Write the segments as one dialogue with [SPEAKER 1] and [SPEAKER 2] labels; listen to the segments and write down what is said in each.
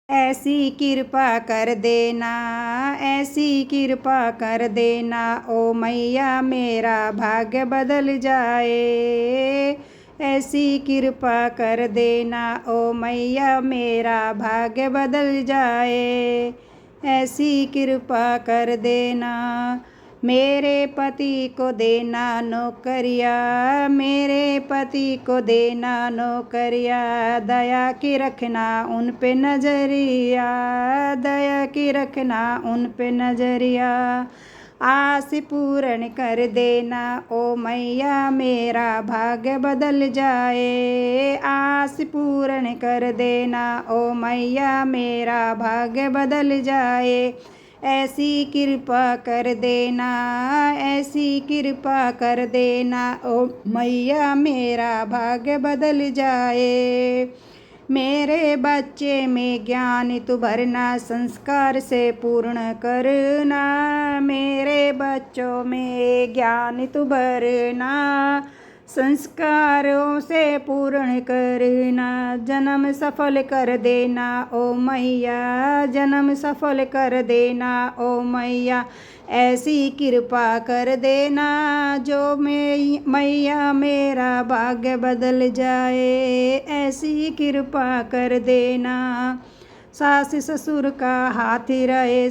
[SPEAKER 1] ऐसी कृपा कर देना, ऐसी कृपा कर देना, ओ मैया मेरा भाग्य बदल जाए। ऐसी कृपा कर देना, ओ मैया मेरा भाग्य बदल जाए। ऐसी कृपा कर देना। मेरे पति को देना नौकरिया, मेरे पति को देना नौकरिया, दया की रखना उन पे नजरिया, दया की रखना उन पे नजरिया। आस पूर्ण कर देना, ओ मैया मेरा भाग्य बदल जाए। आस पूर्ण कर देना, ओ मैया मेरा भाग्य बदल जाए। ऐसी कृपा कर देना, ऐसी कृपा कर देना, ओ मैया मेरा भाग्य बदल जाए। मेरे बच्चे में ज्ञान तू भरना, संस्कार से पूर्ण करना। मेरे बच्चों में ज्ञान तू भरना, संस्कारों से पूर्ण करना। जन्म सफल कर देना, ओ मैया, जन्म सफल कर देना, ओ मैया। ऐसी कृपा कर देना जो मैया मेरा भाग्य बदल जाए। ऐसी कृपा कर देना। सास ससुर का हाथ रहे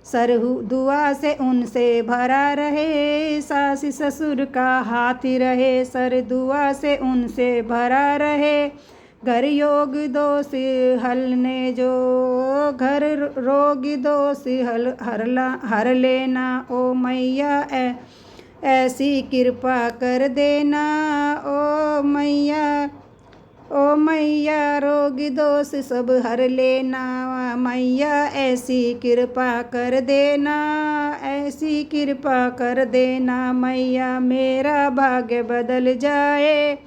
[SPEAKER 1] सरहु दुआ से उनसे भरा रहे। सास ससुर का हाथ रहे सर दुआ से उनसे भरा रहे। घर योग दोष हलने जो, घर रोग दोष हर लेना, ओ मैया ऐसी कृपा कर देना, ओ मैया। ओ मैया रोग दोष सब हर लेना, मैया ऐसी कृपा कर देना, ऐसी कृपा कर देना, मैया मेरा भाग्य बदल जाए।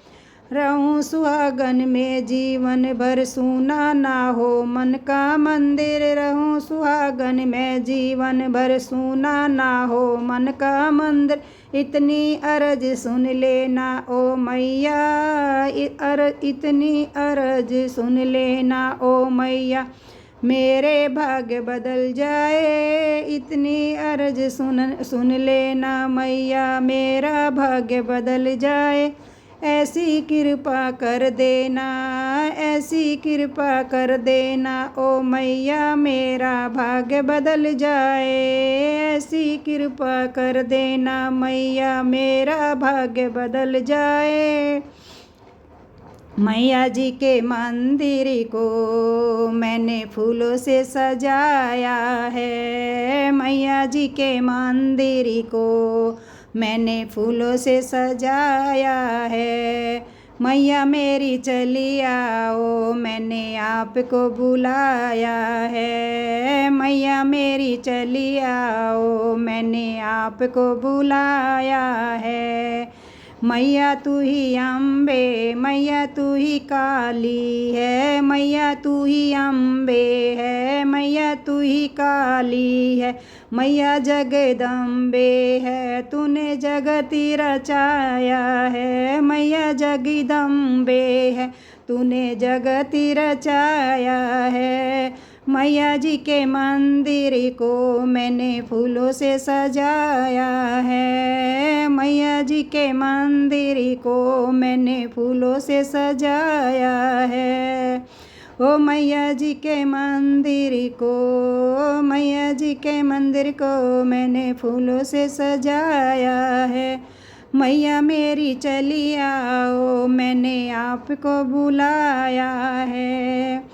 [SPEAKER 1] रहूं सुहागन में जीवन भर, सूना ना हो मन का मंदिर। रहूं सुहागन में जीवन भर, सूना ना हो मन का मंदिर। इतनी अरज सुन लेना, ओ मैया, इतनी अरज सुन लेना, ओ मैया मेरे भाग्य बदल जाए। इतनी अरज सुन लेना, मैया मेरा भाग्य बदल जाए। ऐसी कृपा कर देना, ऐसी कृपा कर देना, ओ मैया मेरा भाग्य बदल जाए। ऐसी कृपा कर देना, मैया मेरा भाग्य बदल जाए। मैया जी के मंदिर को मैंने फूलों से सजाया है। मैया जी के मंदिर को मैंने फूलों से सजाया है। मैया मेरी चली आओ, मैंने आपको बुलाया है। मैया मेरी चली आओ, मैंने आपको बुलाया है। मैया तू ही अम्बे, मैया तू ही काली है। मैया तू ही अम्बे है, मैया तू ही काली है। मैया जगदम्बे है, तूने जगती रचाया है। मैया जगदम्बे है, तूने जगती रचाया है। मैया जी के मंदिर को मैंने फूलों से सजाया है। मैया जी के मंदिर को मैंने फूलों से सजाया है। ओ मैया जी के मंदिर को, मैया जी के मंदिर को मैंने फूलों से सजाया है। मैया मेरी चली आओ, मैंने आपको बुलाया है।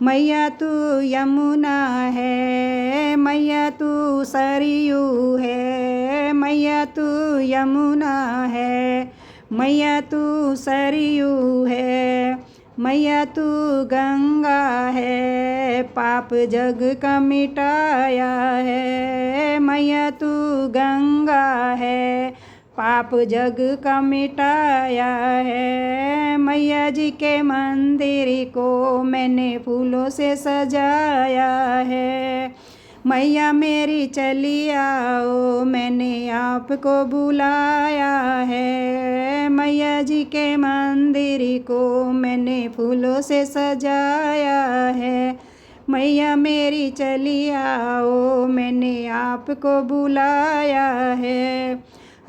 [SPEAKER 1] मैया तू यमुना है, मैया तू सरयू है। मैया तू यमुना है, मैया तू सरयू है। मैया तू गंगा है, पाप जग का मिटाया है। मैया तू गंगा है, पाप जग का मिटाया है। मैया जी के मंदिर को मैंने फूलों से सजाया है। मैया मेरी चली आओ, मैंने आपको बुलाया है। मैया जी के मंदिर को मैंने फूलों से सजाया है। मैया मेरी चली आओ, मैंने आपको बुलाया है।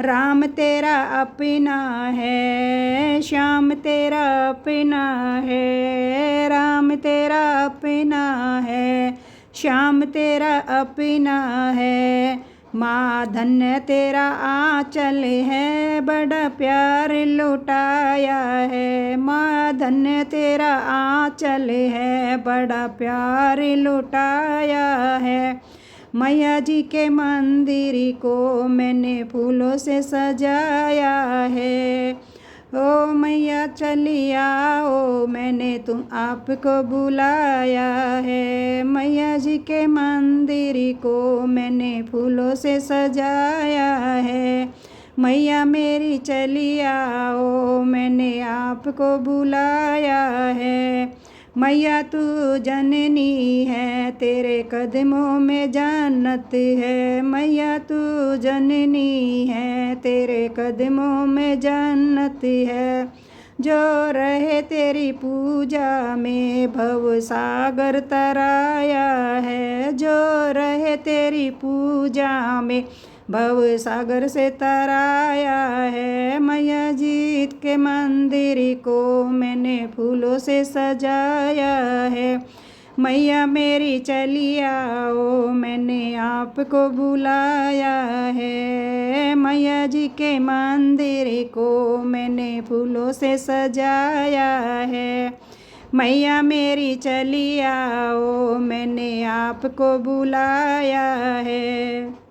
[SPEAKER 1] राम तेरा अपना है, श्याम तेरा अपना है। राम तेरा अपना है, श्याम तेरा अपना है। माँ धन्य तेरा आंचल है, बड़ा प्यार लुटाया है। माँ धन्य तेरा आंचल है, बड़ा प्यार लुटाया है। मैया जी के मंदिर को मैंने फूलों से सजाया है। ओ मैया चली आओ, मैंने तुम आपको बुलाया है। मैया जी के मंदिर को मैंने फूलों से सजाया है। मैया मेरी चली आओ, मैंने आपको बुलाया है। मैया तू जननी है, तेरे कदमों में जन्नत है। मैया तू जननी है, तेरे कदमों में जन्नत है। जो रहे तेरी पूजा में भव सागर तराया है। जो रहे तेरी पूजा में भव सागर से तराया है। मैया जी के मंदिर को मैंने फूलों से सजाया है। मैया मेरी चली आओ, मैंने आपको बुलाया है। मैया जी के मंदिर को मैंने फूलों से सजाया है। मैया मेरी चली आओ, मैंने आपको बुलाया है।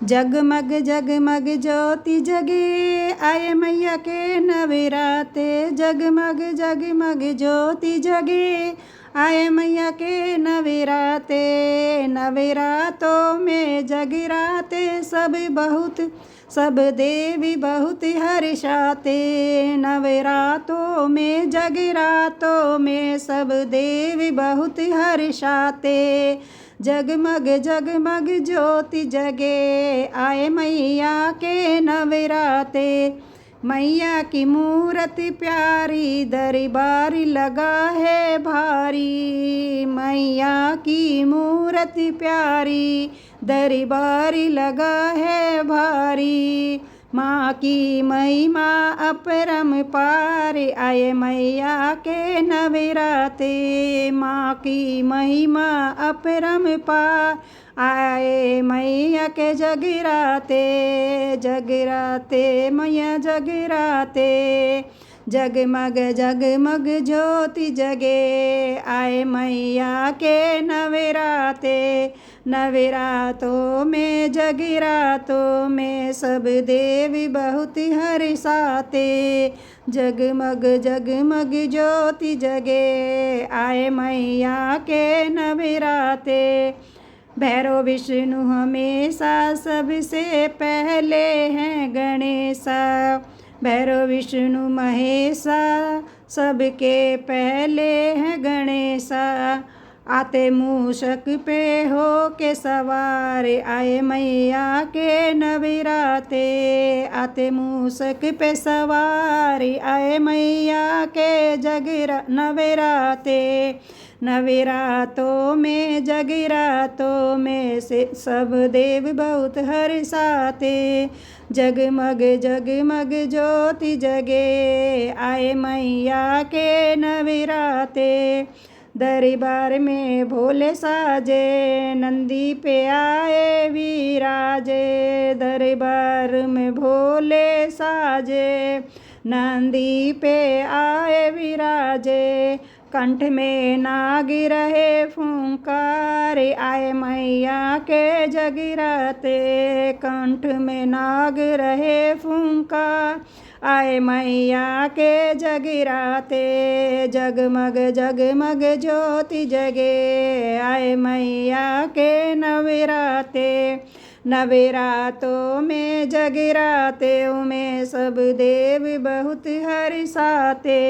[SPEAKER 1] जगमग जगमग ज्योति जगे, आए मैया के नवराते। जगमग जगमग ज्योति जगे, आए मैया के नवराते। नवरातों में जगराते सब देवी बहुत हर्षाते। नवरातों में जगरातों में सब देवी बहुत हर्षाते। जगमग जगमग ज्योति जगे, आए मैया के नवराते। मैया की मूर्ति प्यारी, दरबार लगा है भारी। मैया की मूर्ति प्यारी, दरबार लगा है भारी। माँ की महिमा अपरंपार, आए मैया के नवराते। माँ की महिमा अपरंपार, आए मैया के जगराते। जगराते मैया जगराते। जगमग जगमग ज्योति जगे, आए मैया के नवराते। नवरातों में जगरातों में सब देवी बहुत हर्षाते। जगमग जगमग ज्योति जगे, आए मैया के नवराते। भैरव विष्णु हमेशा सबसे पहले हैं गणेशा। भैरव विष्णु महेशा सबके पहले हैं गणेशा। आते मूषक पे हो के सवार, आए मैया के नवराते। आते मूषक पे सवार, आए मैया के नवराते। नवरातों में जगरातों में से सब देव बहुत हर्षाते। जगमग जगमग ज्योति जगे, आए मैया के नवराते। दरबार में भोले साजे, नंदी पे आए विराजे। दरबार में भोले साजे, नंदी पे आए विराजे। कंठ में नाग रहे फूंकार, आए मैया के जगराते। कंठ में नाग रहे फूंकार, आए मैया के जगराते। जगमग जगमग ज्योति जगे, आए मैया के नवराते। नवरातों में जगरातों में सब देव बहुत हर्षाते।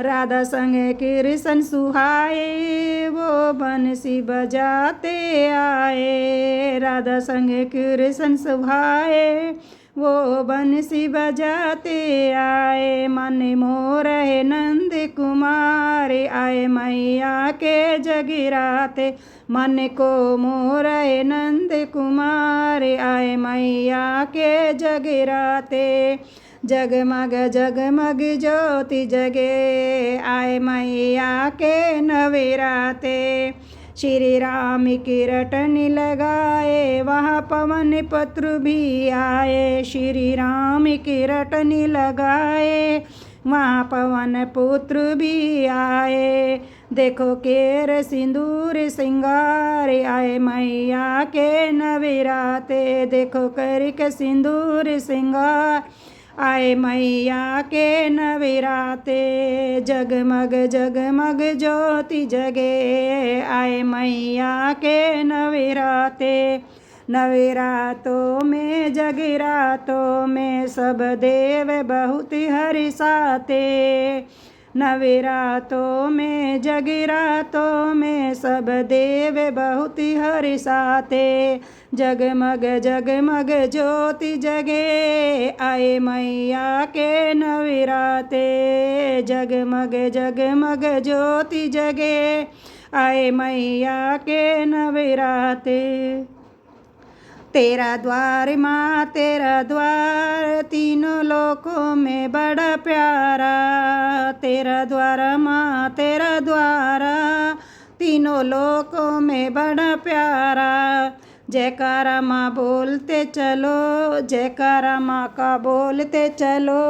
[SPEAKER 1] राधा संग कृष्ण सुहाए, वो बंसी बजाते आए। राधा संग कृष्ण सुहाए, वो बंसी बजाते आए, मन मोर है नंद कुमार आए मैया के जगराते, मन को मोर है नंद कुमार आए मैया के जगराते। जगमग जगमग ज्योति जगे आए मैया के नवराते, श्री राम की रटनी लगाए वहाँ पवन पत्र भी आए, श्री राम की रटनी लगाए वहाँ पवन पुत्र भी आए। देखो केर सिंदूर सिंगार आए मैया के नवराते, देखो करके सिंदूर सिंगार आए मैया के नवराते। जगमग जगमग ज्योति जगे आए मैया के नवराते, नवरातों में जगरातों में सब देव बहुत हर्षाते, नवरातों में जगरातों में सब देव बहुत हर्षाते। जगमग जगमग ज्योति जगे आए मैया के नवराते, जगमग जगमग ज्योति जगे आए मैया के नवराते। तेरा द्वार माँ तेरा द्वार तीनों लोकों में बड़ा प्यारा, तेरा द्वार माँ तेरा द्वारा तीनों लोकों में बड़ा प्यारा। जयकारा माँ बोलते चलो, जयकारा माँ का बोलते चलो,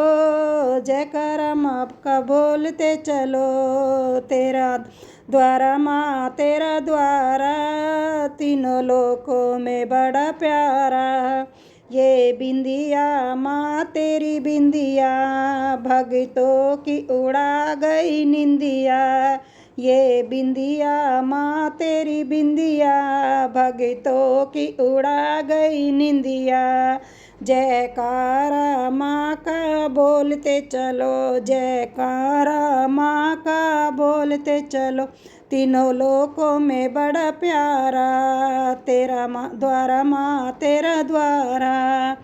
[SPEAKER 1] जयकारा माँ का बोलते चलो। तेरा द्वारा माँ तेरा द्वारा तीनों लोकों में बड़ा प्यारा। ये बिंदिया माँ तेरी बिंदिया भक्तों की उड़ा गई निंदिया, ये बिंदिया माँ तेरी बिंदिया भक्तों की उड़ा गई निंदिया। जयकारा माँ का बोलते चलो, जयकारा माँ का बोलते चलो, तीनों लोकों में बड़ा प्यारा। तेरा माँ द्वारा माँ तेरा द्वारा,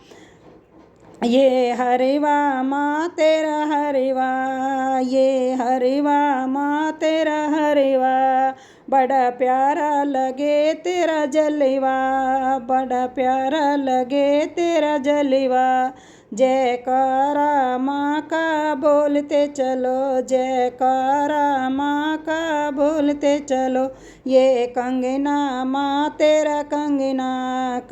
[SPEAKER 1] ये हरिवा माँ तेरा हरिवा, ये हरिवा माँ तेरा हरिवा। बड़ा प्यारा लगे तेरा जलवा, बड़ा प्यारा लगे तेरा जलवा। जयकारा माँ का बोलते चलो, जयकारा माँ का बोलते चलो। ये कंगना माँ तेरा कंगना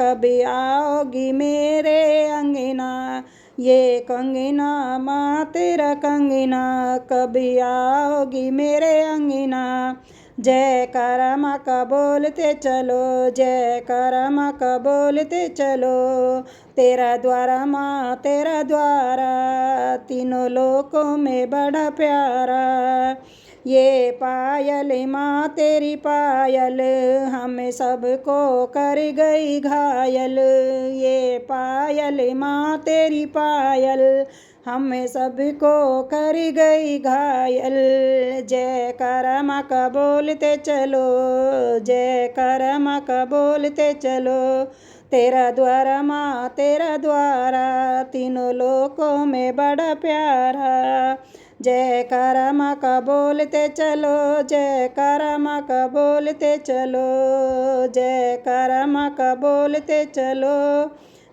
[SPEAKER 1] कभी आओगी मेरे अंगना, ये कंगना माँ तेरा कंगना कभी आओगी मेरे अंगना। जयकारा माँ का बोलते चलो, जयकारा माँ का बोलते चलो। तेरा द्वारा माँ तेरा द्वारा तीनों लोकों में बड़ा प्यारा। ये पायल माँ तेरी पायल हमें सबको कर गई घायल, ये पायल माँ तेरी पायल हमें सबको कर गई घायल। जयकारा माँ का बोलते चलो, जयकारा माँ का बोलते चलो। तेरा द्वारा माँ तेरा द्वारा तीनों लोकों में बड़ा प्यारा। जयकारा माँ का बोलते चलो, जयकारा माँ का बोलते चलो, जयकारा माँ का बोलते चलो,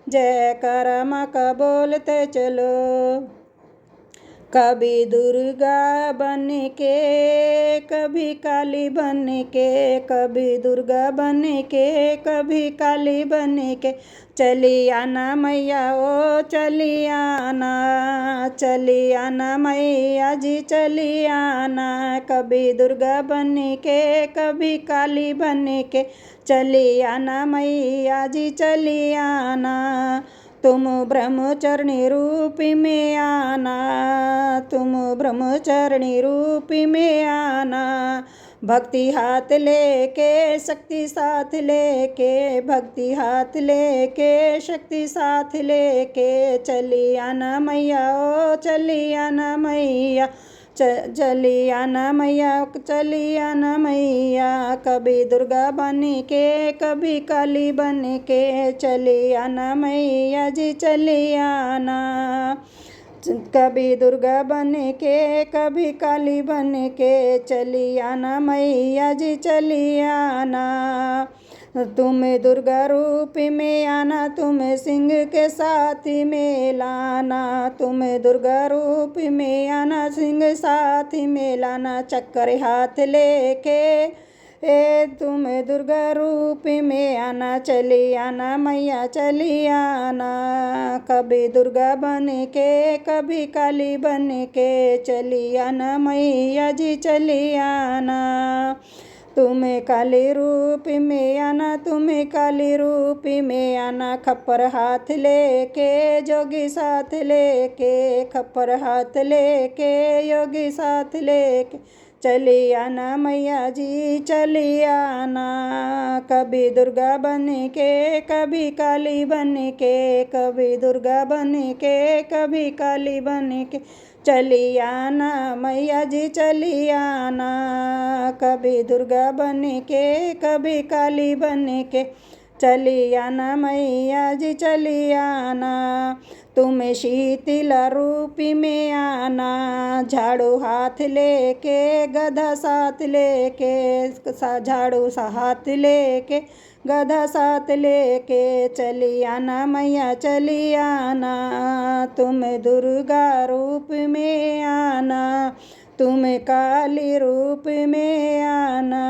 [SPEAKER 1] जयकारा माँ का बोलते चलो। कभी दुर्गा बन के कभी काली बन के, कभी दुर्गा बन के कभी काली बन के चली आना मैया ओ चली आना, चली आना मैया जी चली आना। कभी दुर्गा बन के कभी काली बन के चली आना मैया जी चली आना। तुम ब्रह्मचर्णी रूप में आना, तुम ब्रह्मचर्णी रूप में आना। भक्ति हाथ लेके शक्ति साथ लेके, भक्ति हाथ लेके शक्ति साथ लेके चली आना मैया ओ चली आना मैया। चली आना मैया, चली आना मैया, कभी दुर्गा बन के कभी काली बन के, चली आना मैया जी चली आना। कभी दुर्गा बन के कभी काली बन के, चली आना मैया जी चली आना। तुम दुर्गा रूप में आना, तुम सिंह के साथ में लाना, तुम दुर्गा रूप में आना, सिंह साथ में लाना, चक्कर हाथ लेके तुम दुर्गा रूप में आना, चली आना मैया चली आना। कभी दुर्गा बन के कभी काली बन के, चली आना मैया जी चली आना। तुम्हें काली रूप में आना, तुम्हें काली रूप में आना, खप्पर हाथ लेके जोगी साथ लेके, खप्पर हाथ लेके योगी साथ लेके, चली आना मैया जी चली आना। कभी दुर्गा बन के कभी काली बन के, कभी दुर्गा बन के कभी काली बन के, चली आना मैया जी चली आना। कभी दुर्गा बन के कभी काली बन के, चली आना मैया जी चली आना। तुम शीतल रूप में आना, झाड़ू हाथ लेके गधा साथ लेके, झाड़ू सा हाथ लेके गधा साथ लेके, चली आना मैया चली आना। तुम दुर्गा रूप में आना, तुम काली रूप में आना,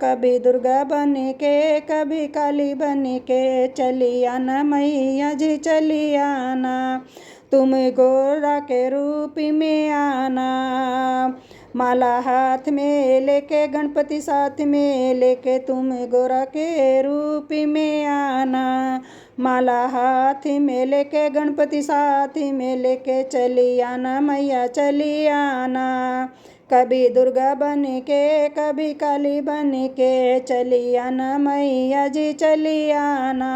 [SPEAKER 1] कभी दुर्गा बन के कभी काली बन के, चली आना मैया जी चली आना। तुम गोरा के रूप में आना, माला हाथ में लेके गणपति साथ में लेके, तुम गोरा के रूप में आना, माला हाथ में लेके गणपति साथ में लेके, चली आना मैया चली आना। कभी दुर्गा बन के कभी काली बन के, चली आना मैया जी चली आना।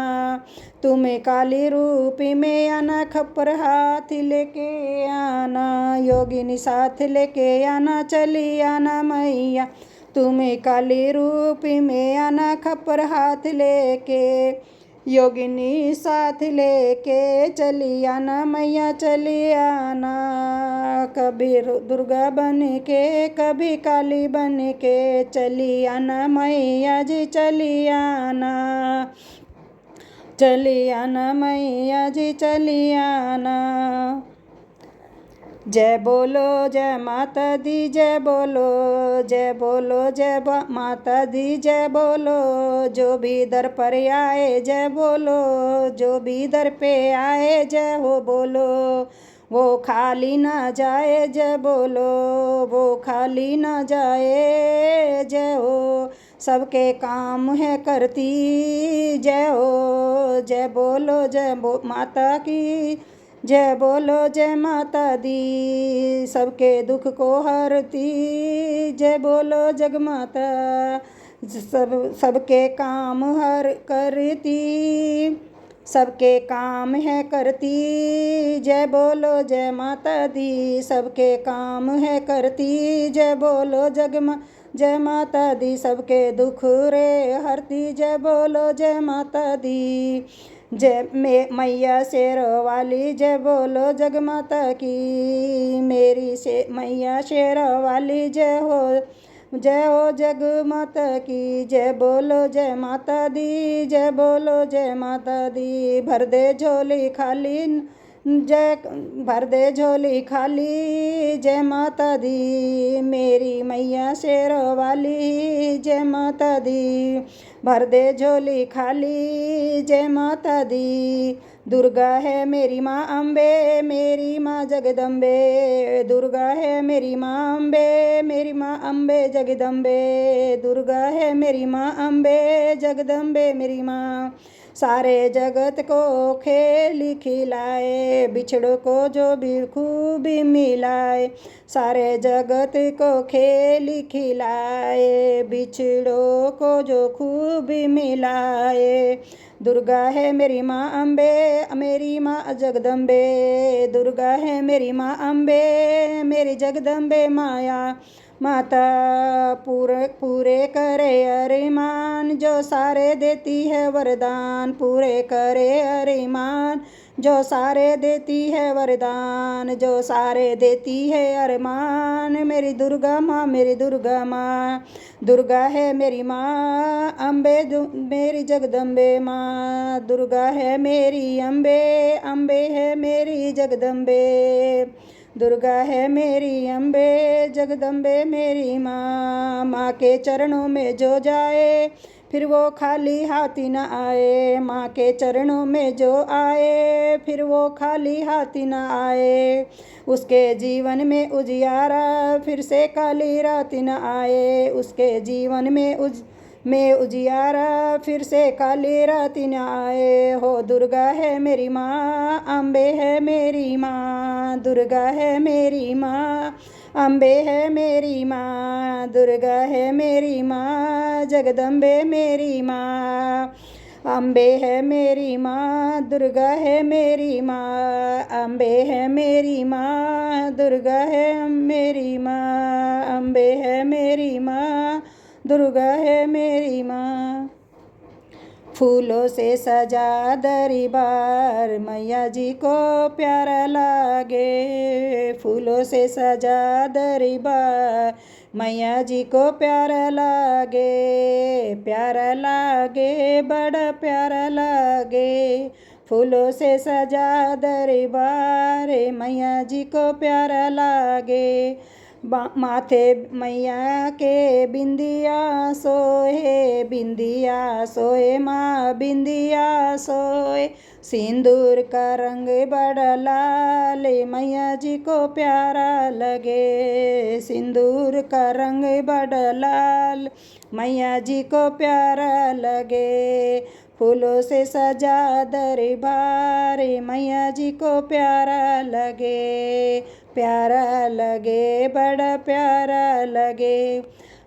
[SPEAKER 1] तुम्हें काली रूप में आना, खप्पर हाथ लेके आना, योगिनी साथ लेके आना, चली आना मैया। तुम्हें काली रूप में आना, खप्पर हाथ लेके योगिनी साथ लेके, चली आना मैया चली आना। कभी दुर्गा बन के कभी काली बन के, चली आना मैया जी चली आना। चली आना मैया जी चली आना। जय बोलो जय माता दी, जय बोलो जय बोलो, जय माता दी जय बोलो। जो भी दर पर आए जय बोलो, जो भी दर पे आए जय हो बोलो, वो खाली ना जाए जय बोलो, वो खाली ना जाए जय हो। सबके काम है करती जय हो, जय बोलो जय माता की, जय बोलो जय माता दी। सबके दुख को हरती जय बोलो जग माता, सबके काम हर करती, सबके काम है करती जय बोलो जय माता दी। सबके काम है करती जय बोलो जय माता दी। सबके दुख रे हरती जय बोलो जय माता दी। जय मैया शेर वाली जय बोलो जग माता की, मेरी मैया शेर वाली जय हो जग माता की। जय बोलो जय माता दी, जय बोलो जय माता दी। भर दे झोली खाली जय, भर दे झोली खाली जय माता दी। मेरी मैया शेर वाली जय माता दी। भर दे झोली खाली जय माता दी। दुर्गा है मेरी माँ अम्बे, मेरी माँ जगदम्बे। दुर्गा है मेरी माँ अम्बे, मेरी माँ अम्बे जगदम्बे। दुर्गा है मेरी माँ अम्बे जगदम्बे मेरी माँ। सारे जगत को खेल खिलाए, बिछड़ों को जो भी खूबी मिलाए। सारे जगत को खेल खिलाए, बिछड़ों को जो खूबी मिलाए। दुर्गा है मेरी माँ अम्बे, मेरी माँ जगदम्बे। दुर्गा है मेरी माँ अम्बे, मेरी जगदम्बे माया। माता पूरे पूरे करे अरमान, जो सारे देती है वरदान। पूरे करे अरमान, जो सारे देती है वरदान। जो सारे देती है अरमान, मेरी दुर्गा माँ, मेरी दुर्गा माँ। दुर्गा है मेरी माँ अम्बे, मेरी जगदम्बे माँ। दुर्गा है मेरी अम्बे, अम्बे है मेरी जगदम्बे। दुर्गा है मेरी अम्बे, जगदम्बे मेरी माँ। माँ के चरणों में जो जाए, फिर वो खाली हाथी न आए। माँ के चरणों में जो आए, फिर वो खाली हाथी न आए। उसके जीवन में उजियारा, फिर से काली रात न आए। उसके जीवन में उजियारा, फिर से काली रात न आए। हो दुर्गा है मेरी माँ, अम्बे है मेरी माँ। दुर्गा है मेरी माँ, अम्बे है मेरी माँ। दुर्गा है मेरी माँ, जगदम्बे मेरी माँ। अम्बे है मेरी माँ, दुर्गा है मेरी माँ। अम्बे है मेरी माँ, दुर्गा है मेरी माँ। अम्बे है मेरी माँ, दुर्गा है मेरी माँ। फूलों से सजा दरबार, मैया जी को प्यारा लागे। फूलों से सजा दरबार, मैया जी को प्यारा लागे। प्यारा लागे, बड़ा प्यारा लागे। फूलों से सजा दरबार, मैया जी को प्यारा लागे। माथे मैया के बिंदिया सोए, बिंदिया सोए माँ बिंदिया सोए। सिंदूर का रंग बड़ा लाल, मैया जी को प्यारा लगे। सिंदूर का रंग बड़ा लाल, मैया जी को प्यारा लगे। फूलों से सजा दरबार, मैया जी को प्यारा लगे। प्यारा लगे, बड़ा प्यारा लगे।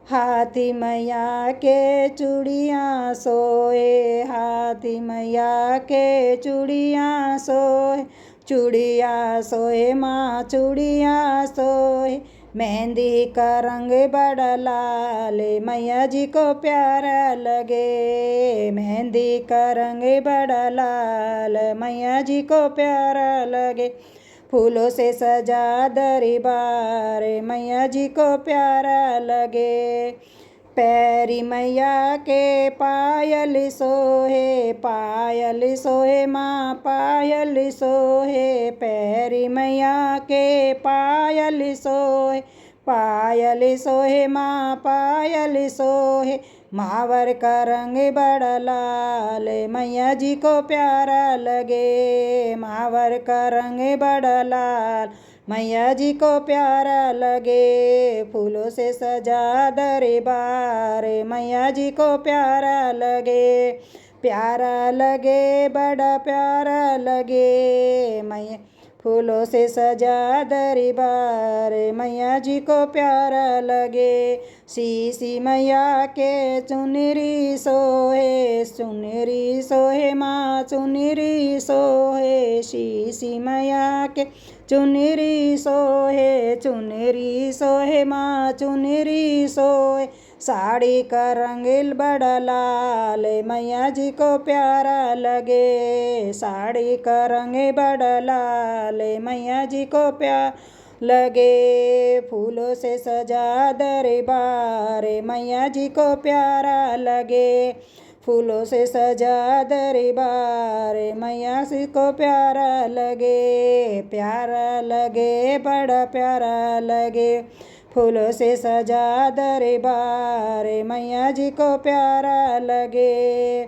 [SPEAKER 1] हाथी मैया के चूड़ियाँ सोए, हाथी मैया के चूड़ियाँ सोए। चूड़ियाँ सोए माँ चूड़ियाँ सोए। मेहंदी का रंग बड़ा लाल, मैया जी को प्यारा लगे। मेहंदी का रंग बड़ा लाल, मैया जी को प्यारा लगे। फूलों से सजा दरबार, मैया जी को प्यारा लगे। पैरी मैया के पायल सोहे, पायल सोहे माँ पायल सोहे। पैरी मैया के पायल सोहे, पायल सोहे माँ पायल सोहे। महावर का रंग बड़ा लाल, मैया जी को प्यारा लगे। महावर का रंग बड़ा लाल, मैया जी को प्यारा लगे। फूलों से सजा दरबार, मैया जी को प्यारा लगे। प्यारा लगे, बड़ा प्यारा लगे। मैया फूलों से सजा दरबार, मैया जी को प्यारा लगे। शीशी मैया के चुनरी सोहे, चुनरी सोहे माँ चुनरी सोहे। शीशी मैया के चुनरी सोहे, चुनरी सोहे माँ चुनरी सोहे। साड़ी का रंग बड़ा लाल, मैया जी को प्यारा लगे। साड़ी का रंग बड़ा लाल, मैया जी को प्यारा लगे। फूलों से सजा दरबार, मैया जी को प्यारा लगे। फूलों से सजा दरबार, मैया जी को प्यारा लगे। प्यारा लगे, बड़ा प्यारा लगे। फूलों से सजा दरबार, मैया जी को प्यारा लगे।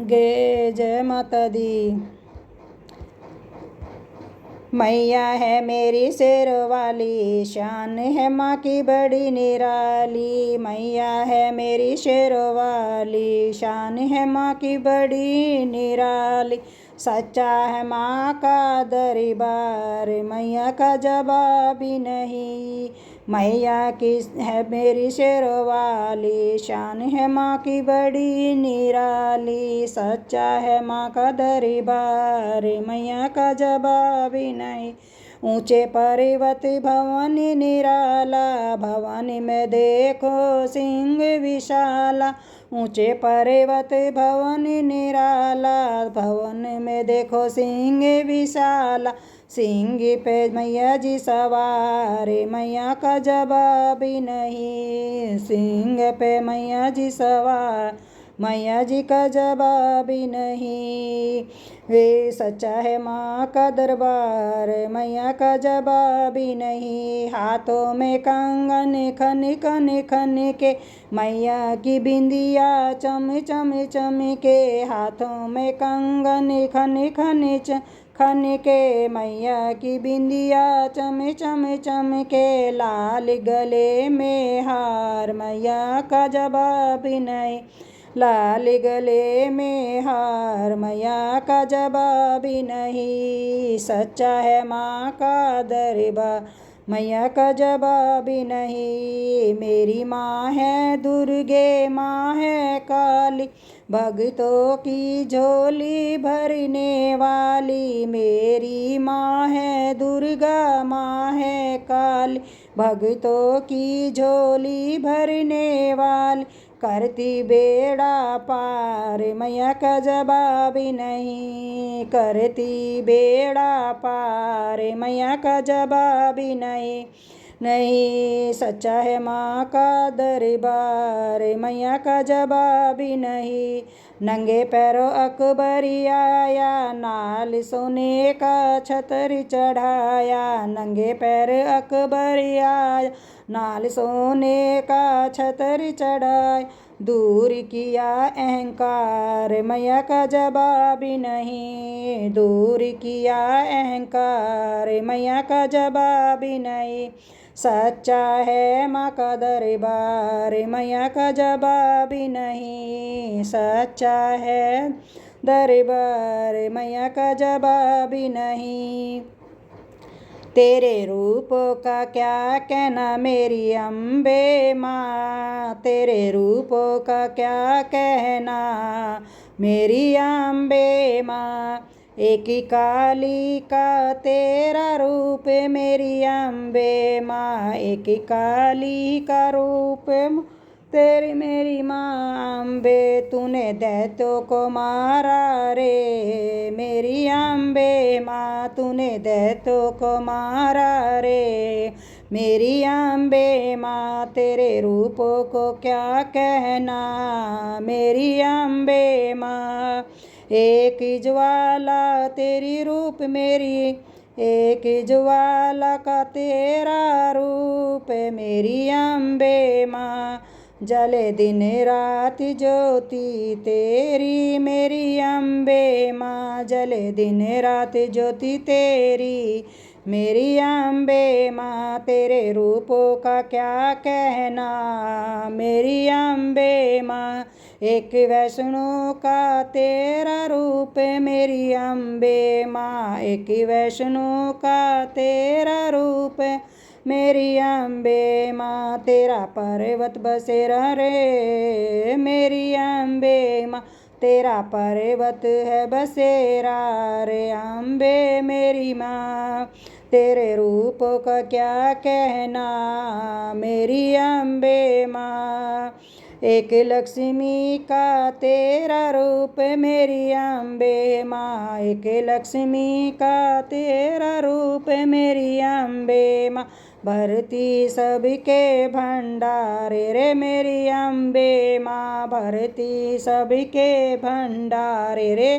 [SPEAKER 1] जय माता दी। मैया है मेरी शेर वाली, शान है माँ की बड़ी निराली। मैया है मेरी शेर वाली, शान है माँ की बड़ी निराली। सच्चा है माँ का दरबार, मैया का जवाब ही नहीं। मैया की है मेरी शेर वाली, शान है माँ की बड़ी निराली। सच्चा है माँ का दरबार, मैया का जवाब ही नहीं। ऊंचे पर्वत भवानी निराला, भवानी में देखो सिंह विशाला। ऊंचे पर्वत भवानी निराला, भवन में देखो सिंह विशाला। सिंह पे मैया जी सवार, मैया का जवाब ही नहीं। सिंह पे मैया जी सवार, मैया जी का जवाब ही नहीं। वे सच्चा है माँ का दरबार, मैया का जवाब ही नहीं। हाथों में कंगन खन खन खन के, मैया की बिंदिया चम चम चम के। हाथों में कंगन खन खन खन के, मैया की बिंदिया चम चम चम के। लाल गले में हार, मैया का जवाब नहीं। लाल गले में हार, मैया का जवाब नहीं। सच्चा है माँ का दरबार, मैया का जवाब नहीं। मेरी माँ है दुर्गे, माँ है काली, भक्तों की झोली भरने वाली। मेरी माँ है दुर्गा, माँ है काली, भक्तों की झोली भरने वाली। करती बेड़ा पार, मैया का जवाब नहीं। करती बेड़ा पार, मैया का जवाब नहीं। नहीं सच्चा है माँ का दरबार, मैया का जवाब नहीं। नंगे पैरों अकबरी आया, नाल सोने का छतर चढ़ाया। नंगे पैर अकबरी आया, नाल सोने का छतर चढ़ाया। दूर किया अहंकार, मैया का जवाब नहीं। दूर किया अहंकार, मैया का जवाब नहीं। सच्चा है माँ का दरबार, मैया का जवाब नहीं। सच्चा है दरबार, मैया का जवाब नहीं। तेरे रूप का क्या कहना मेरी अम्बे माँ, तेरे रूप का क्या कहना मेरी अम्बे माँ। एक ही काली का तेरा रूप मेरी अम्बे माँ, एक ही काली का रूप तेरी मेरी माँ अम्बे। तूने दैत्यों को मारा रे मेरी अम्बे माँ, तूने दैत्यों को मारा रे मेरी अम्बे माँ। तेरे रूप को क्या कहना मेरी अम्बे माँ। एक ज्वाला तेरी रूप मेरी, एक ज्वाला का तेरा रूप मेरी अम्बे माँ। जले दिन रात ज्योति तेरी मेरी अम्बे माँ, जले दिन रात ज्योति तेरी मेरी अम्बे माँ। तेरे रूपों का क्या कहना मेरी अम्बे माँ। एक वैष्णो का तेरा रूप मेरी अम्बे माँ, एक वैष्णो का तेरा रूप मेरी अम्बे माँ। तेरा पर्वत बसेरा रे मेरी अम्बे माँ, तेरा पर्वत है बसेरा रे अम्बे मेरी माँ। तेरे रूप का क्या कहना मेरी अम्बे माँ। एक लक्ष्मी का तेरा रूप मेरी अम्बे माँ, एक लक्ष्मी का तेरा रूप मेरी अम्बे माँ। भरती सबके भंडारे रे मेरी अम्बे माँ, भरती सबके भंडारे रे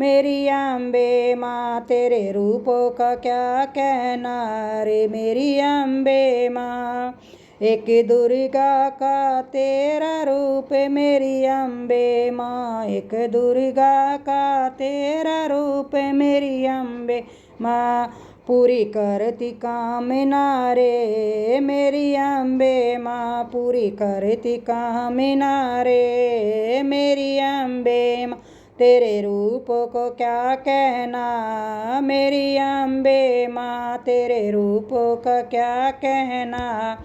[SPEAKER 1] मेरी अम्बे माँ। तेरे रूपों का क्या कहना रे मेरी अम्बे माँ। एक दुर्गा का तेरा रूप मेरी अम्बे माँ, एक दुर्गा का तेरा रूप मेरी अम्बे माँ। पूरी करती कामना रे मेरी अम्बे माँ, पूरी करती कामना रे मेरी अम्बे माँ। तेरे रूप को क्या कहना मेरी अम्बे माँ, तेरे रूप का क्या कहना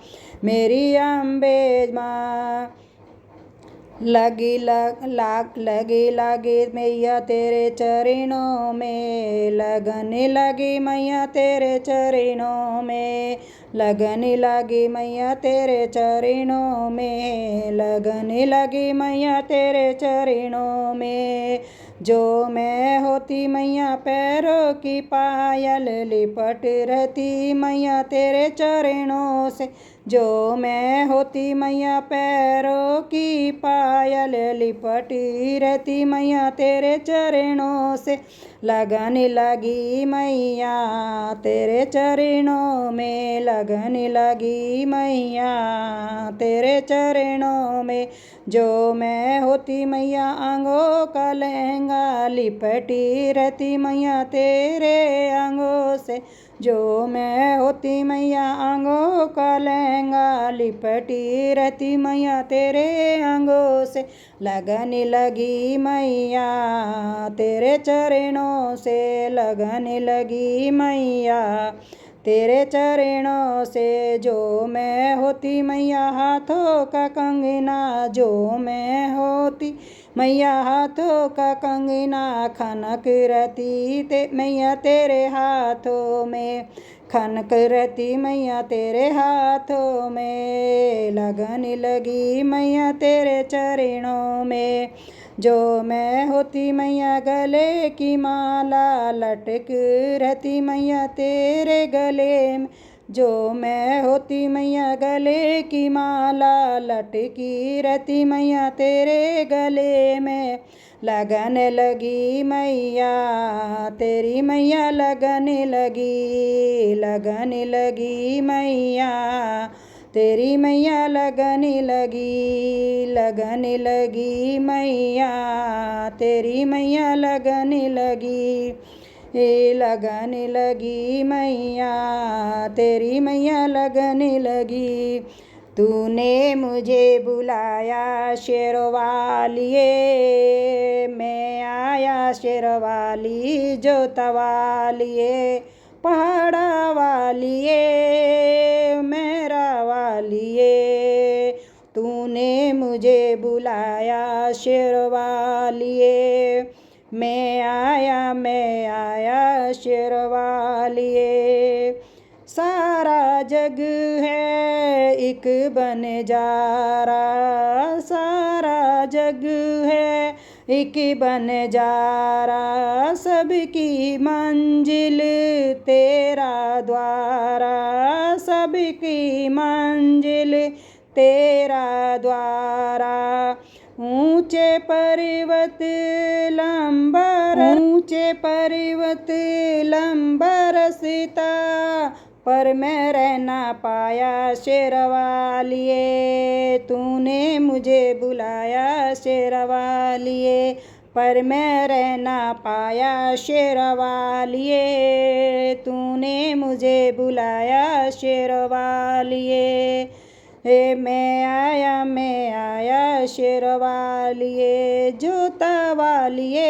[SPEAKER 1] मेरी अम्बे माँ। लगी लगी मैया तेरे चरणों में, लगने लगी मैया तेरे चरणों में, लगने लगी मैया तेरे चरणों में, लगने लगी मैया तेरे चरणों में। जो मैं होती मैया पैरों की पायल, लिपट रहती मैया तेरे चरणों से। जो मैं होती मैया पैरों की पायल, लिपटी रहती मैया तेरे चरणों से। लगने लगी मैया तेरे चरणों में, लगने लगी मैया तेरे चरणों में। जो मैं होती मैया आंगों का लहंगा, लिपटी रहती मैया तेरे आंगों से। जो मैं होती मैया आंगों का लहंगा, लिपटी रहती मैया तेरे आंगों से। लगने लगी मैया तेरे चरणों से, लगने लगी मैया तेरे चरणों से। जो मैं होती मैया हाथों का कंगना, जो मैं होती मैया हाथों का कंगना, खनक रहती मैया तेरे हाथों में, खनक रहती मैया तेरे हाथों में। लगने लगी मैया तेरे चरणों में। जो मैं होती मैया गले की माला, लटक रहती मैया तेरे गले में। जो मैं होती मैया गले की माला, लटकी रहती मैया तेरे गले में। लगने लगी मैया तेरी मैया, लगने लगी, लगने लगी मैया तेरी मैया, लगने लगी, लगने लगी मैया तेरी मैया, लगने लगी, लगने लगी मैया तेरी मैया, लगने लगी। तूने मुझे बुलाया शेरवालिए, मैं आया शेरवाली जोतवालिए, पहाड़ा वालिए मेरा वालिए। तूने मुझे बुलाया शेरवालिए, मैं आया शेरवालिए। सारा जग है एक बनजारा, सारा जग है एक बनजारा, सबकी मंजिल तेरा द्वारा, सबकी मंजिल तेरा द्वारा। ऊंचे पर्वत लंबर, ऊंचे पर्वत लंबरसता, पर मैं रह ना पाया शेरवालिए। तूने मुझे बुलाया शेरवालिए, पर मैं रह ना पाया शेरवालिए। तूने मुझे बुलाया शेरवालिए, मैं आया शेरवालिए जोतवालिए,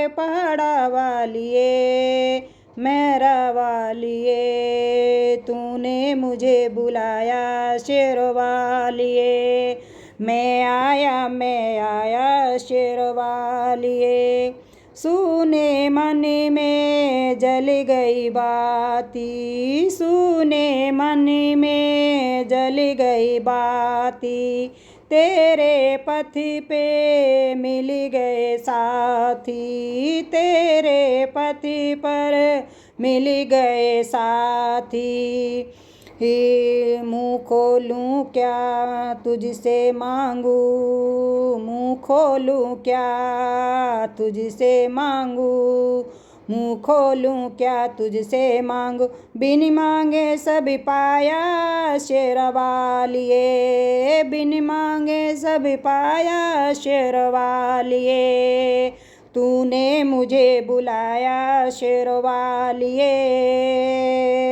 [SPEAKER 1] पहाड़ा वालिए मेरा वालिए। तूने मुझे बुलाया शेरवालिए, मैं आया शेरवालिए। सुने मन में जल गई बाती, सुने मन में जल गई बाती, तेरे पथ पे मिल गए साथी, तेरे पथ पर मिल गए साथी। हे मुँह खोलूँ क्या तुझसे मांगू, मुँह खोलूँ क्या तुझसे मांगू, मुँह खोलूँ क्या तुझसे मांगू। बिन मांगे सब पाया शेरवालिए, बिन मांगे सब पाया शेरवालिए। तूने मुझे बुलाया शेरवालिए,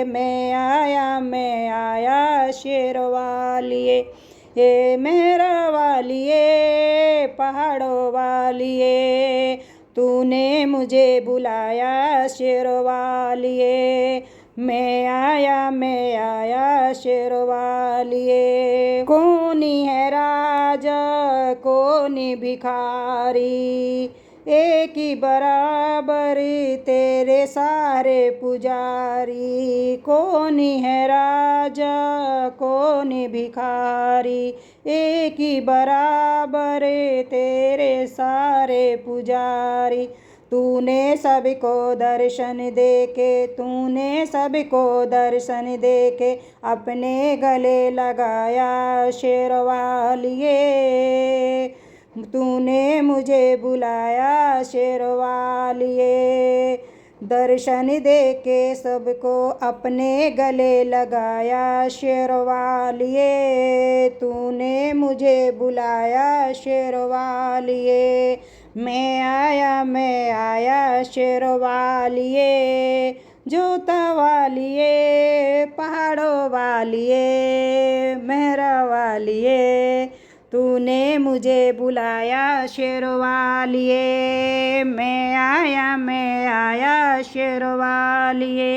[SPEAKER 1] मैं आया शेरवालिए। हे मेरा वालिए पहाड़ों वालिए, तूने मुझे बुलाया शेरवालिए, मैं आया शेरवालिए। कौनी है राजा कौनी भिखारी, एक ही बराबर तेरे सारे पुजारी। कौनी है राजा कौनी भिखारी, एक ही बराबर तेरे सारे पुजारी। तूने सबको दर्शन दे के अपने गले लगाया शेरवालिए। तूने मुझे बुलाया शेरवालिए, दर्शन दे के सबको अपने गले लगाया शेरवालिए। तूने मुझे बुलाया शेरवालिए, मैं आया शेरवालिए। जोता वालिए पहाड़ों वालिए, मेहरा वालिए, तूने मुझे बुलाया शेरवालिए, मैं आया शेरवालिए।